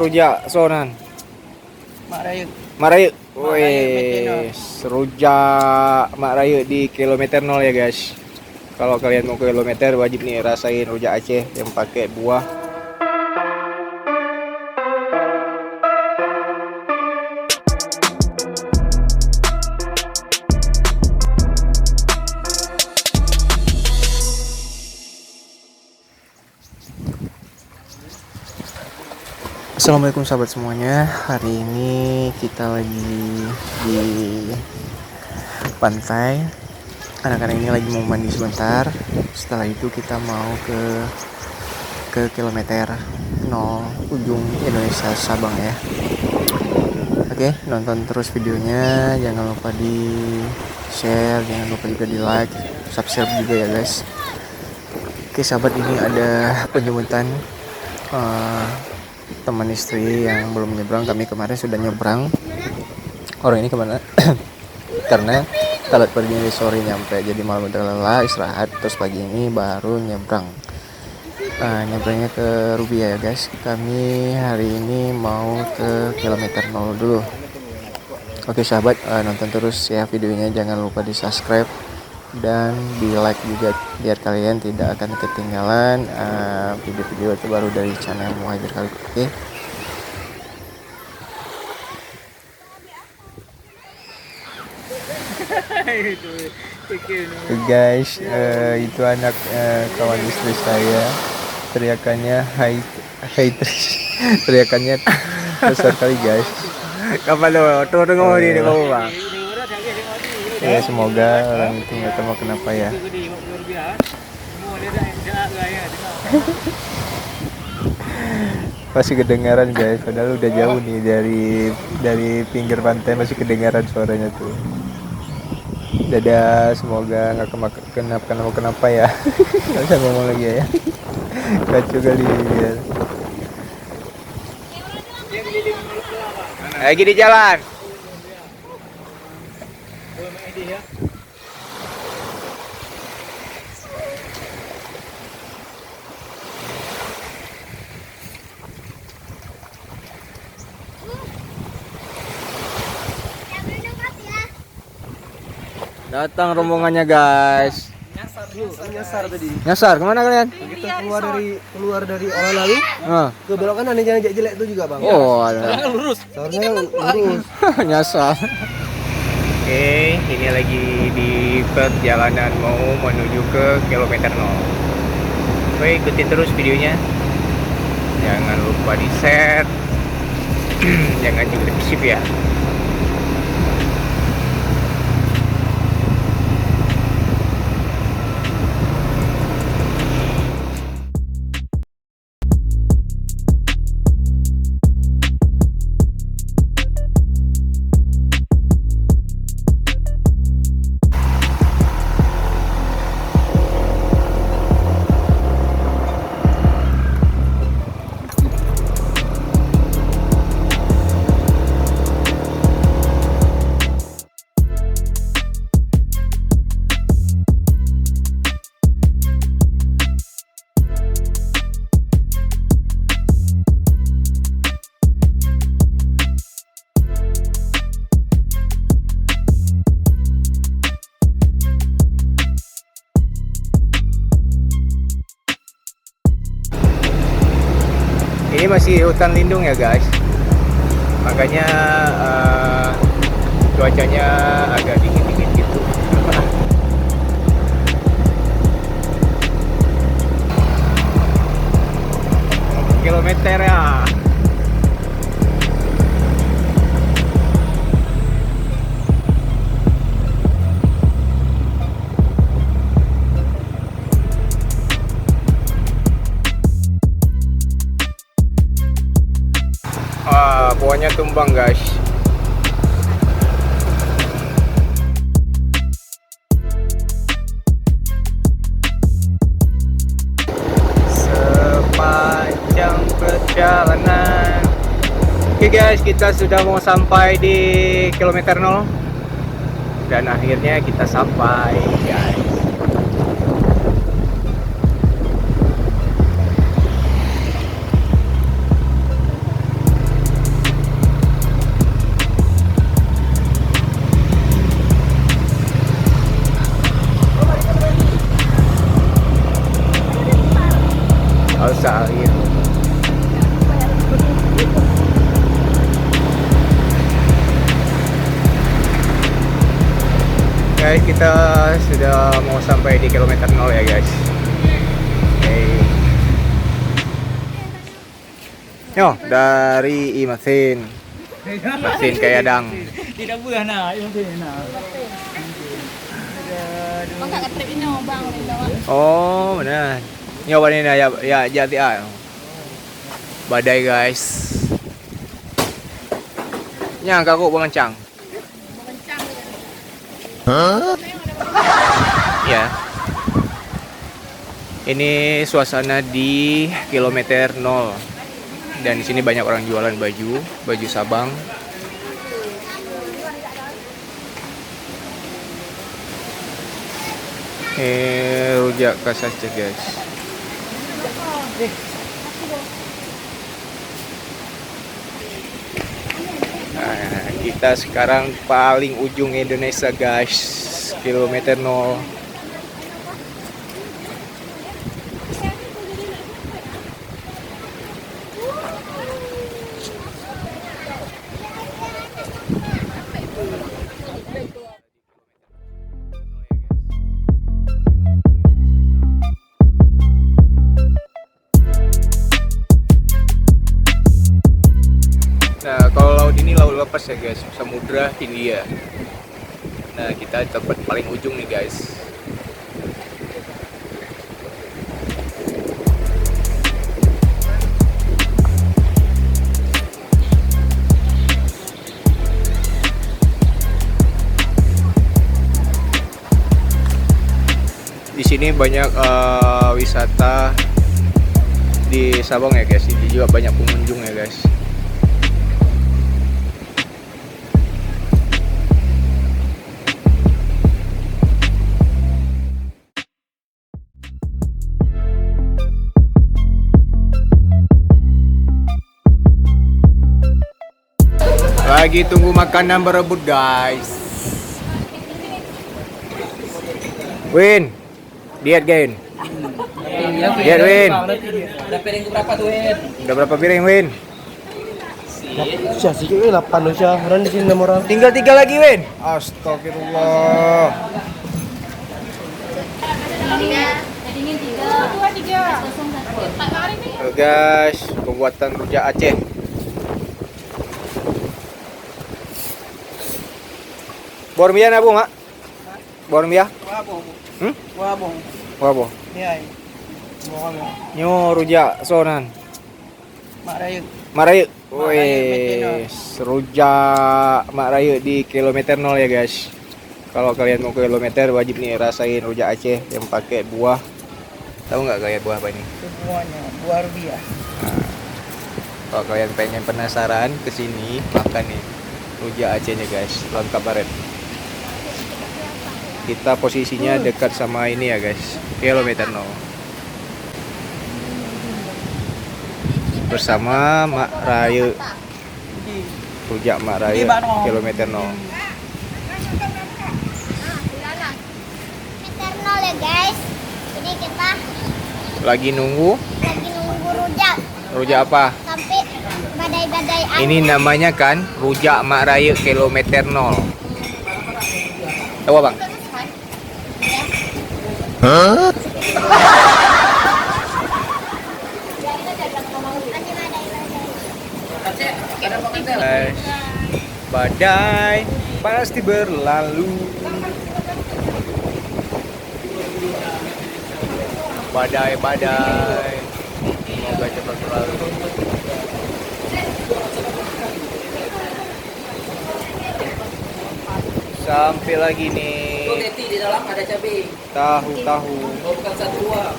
rujak sonan. Mak Raya. Mak Raya. Mak Raya Meteno. Wih, rujak Mak Raya di kilometer 0 ya guys. Kalau kalian mau ke kilometer wajib nih rasain rujak Aceh yang pakai buah. Assalamualaikum sahabat semuanya. Hari ini kita lagi di pantai. Anak-anak ini lagi mau mandi sebentar. Setelah itu kita mau ke kilometer 0 ujung Indonesia Sabang ya. Oke, nonton terus videonya. Jangan lupa di share, jangan lupa juga di like, subscribe juga ya guys. Oke sahabat, ini ada penjemputan teman istri yang belum nyebrang. Kami kemarin sudah nyebrang. Orang ini kemana? Karena telat pergi dari sore nyampe, jadi malam udah lelah istirahat, terus pagi ini baru nyebrang. Nyebrangnya ke Rubia ya guys. Kami hari ini mau ke kilometer 0 dulu. Oke sahabat, nonton terus ya videonya, jangan lupa di subscribe dan di like juga biar kalian tidak akan ketinggalan video-video terbaru dari channel Muhajir Khalid. Oke. Oke guys, itu anak kawan istri saya, teriakannya hai teriakannya besar kali guys. Kapan lo tuh ngomong di bawah bang? Ya semoga orang itu nggak tahu kenapa ya. Masih kedengaran guys, padahal udah jauh nih dari pinggir pantai, masih kedengaran suaranya tuh. Dadah, semoga nggak kenapa ya. Nggak bisa ngomong lagi ya. Kacau kali ya. Lagi di jalan. Datang rombongannya guys. Nyasar tadi. Nyasar kemana kalian? Kita keluar dari alun-alun. Ke belok kanan yang jelek itu juga bang. Oh, ada. Lurus. Seharusnya lurus. Nyasar. Oke, ini lagi di perjalanan mau menuju ke kilometer 0. Oke, ikutin terus videonya. Jangan lupa di share. Jangan juga di skip ya. Ini masih hutan lindung ya guys, makanya cuacanya agak dingin-dingin gitu. Kilometer ya. Pohonnya tumbang guys. Sepanjang perjalanan. Oke guys, kita sudah mau sampai di kilometer 0 dan akhirnya kita sampai guys. Guys, kita sudah mau sampai di kilometer 0 ya guys. Yo, dari Imasin. Imasin kayak dang. Tidak buah nak, yang tu nak. Bang kat trip ini bang Oh, benar. Nyoba ini ya jati ah. Badai guys. Nyang kakuk mengencang. Hah? Ya. Ini suasana di kilometer 0. Dan di sini banyak orang jualan baju Sabang. Rujak khas Aceh guys. Nah, kita sekarang paling ujung Indonesia guys, kilometer 0. Nah, kalau laut ini laut lepas ya guys, Samudra Hindia. Nah, kita tempat paling ujung nih guys. Di sini banyak wisata di Sabang ya guys. Ini juga banyak pengunjung ya guys. Lagi tunggu makanan berebut guys. Win, diet Gain. Diet Win. Udah piring berapa tuh, Win? Udah berapa piring Win? Syah sikit 8 loh Syah. Orang di sini 6 orang. Tinggal 3 lagi Win. Astagfirullah. Dingin 3 Tuh guys, pembuatan rujak Aceh. Bormia na bu mak? Bormia? Wabong. Hmm? Wabong. Wabo. Ni ai. Buang Nyo rujak sonan. Mak raya. Mak Raya. Mak Raya, Wes, rujak Mak Raya di kilometer 0 ya guys. Kalau kalian mau ke kilometer wajib nih rasain rujak Aceh yang pakai buah. Tahu nggak kayak buah apa ini? Semuanya buah rubiah. Kalau kalian pengen penasaran kesini makan nih rujak Acehnya guys, lengkap banget. Kita posisinya dekat sama ini ya guys, kilometer 0. Bersama Mak Raya, rujak Mak Raya kilometer 0. Kilometer 0 ya guys. Ini kita Lagi nunggu rujak rujak apa? sampai badai-badai angin. Ini namanya kan rujak Mak Raya kilometer 0. Tahu bang? Guys, badai pasti berlalu. Badai, semoga cepat berlalu. Sampai lagi nih Teti di dalam ada cabai. tahu. Oh, bukan 1 2.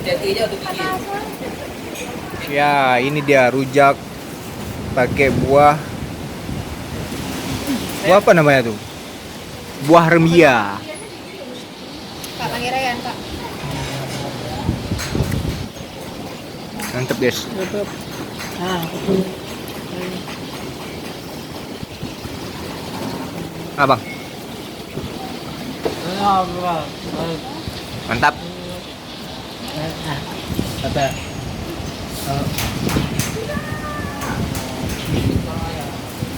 Tetinya untuk gigi. Ya, ini dia rujak pakai buah. Buah apa namanya tuh? Buah remia. Kak panggil Ryan Kak. Mantep guys. Abang, mantap. Apa?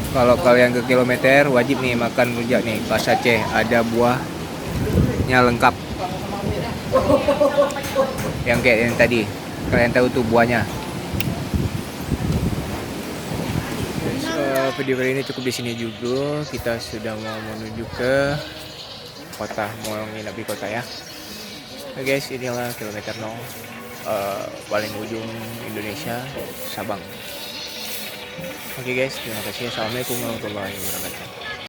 Kalau kalian ke kilometer wajib nih makan rujak nih khas Aceh, ada buahnya lengkap. Yang kayak yang tadi, kalian tahu tuh buahnya. Video kali ini cukup di sini juga. Kita sudah mau menuju ke kota, mau nginep di kota ya. Oke guys, inilah kilometer 0 paling ujung Indonesia, Sabang. Oke guys, terima kasih. Assalamualaikum warahmatullahi wabarakatuh.